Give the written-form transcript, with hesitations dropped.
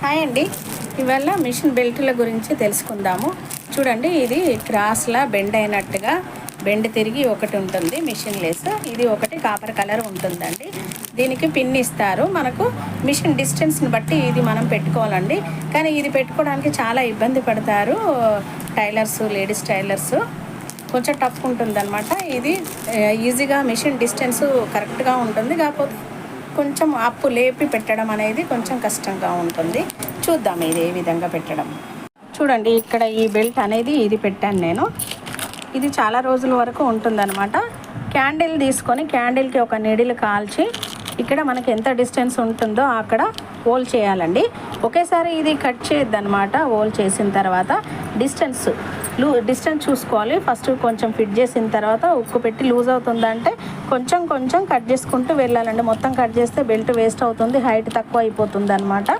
Hi అండి. ఇవాళ machine బెల్టుల గురించి తెలుసుకుందాము. చూడండి, ఇది క్రాస్లా బెండ్ అయినట్టుగా బెండ్ తిరిగి ఒకటి ఉంటుంది మిషన్ లేస్. ఇది ఒకటి కాపర్ కలర్ ఉంటుందండి. దీనికి పిన్ ఇస్తారు. మనకు మిషన్ డిస్టెన్స్ని బట్టి ఇది మనం పెట్టుకోవాలండి. కానీ ఇది పెట్టుకోవడానికి చాలా ఇబ్బంది పడతారు టైలర్స్, లేడీస్ టైలర్స్. కొంచెం టఫ్ ఉంటుందన్నమాట. ఇది ఈజీగా మిషన్ డిస్టెన్స్ కరెక్ట్గా ఉంటుంది, కాకపోతే కొంచెం అప్పు లేపి పెట్టడం అనేది కొంచెం కష్టంగా ఉంటుంది. చూద్దాం ఇది ఏ విధంగా పెట్టడం. చూడండి, ఇక్కడ ఈ బెల్ట్ అనేది ఇది పెట్టాను నేను. ఇది చాలా రోజుల వరకు ఉంటుందన్నమాట. క్యాండిల్ తీసుకొని క్యాండిల్కి ఒక నీడిల్ కాల్చి ఇక్కడ మనకి ఎంత డిస్టెన్స్ ఉంటుందో అక్కడ హోల్ చేయాలండి. ఒకేసారి ఇది కట్ చేయొద్దన్నమాట. హోల్ చేసిన తర్వాత డిస్టెన్స్ చూసుకోవాలి. ఫస్ట్ కొంచెం ఫిట్ చేసిన తర్వాత ఉక్కు పెట్టి లూజ్ అవుతుందంటే కొంచెం కొంచెం కట్ చేసుకుంటూ వెళ్ళాలండి. మొత్తం కట్ చేస్తే బెల్ట్ వేస్ట్ అవుతుంది, హైట్ తక్కువ అయిపోతుంది అనమాట.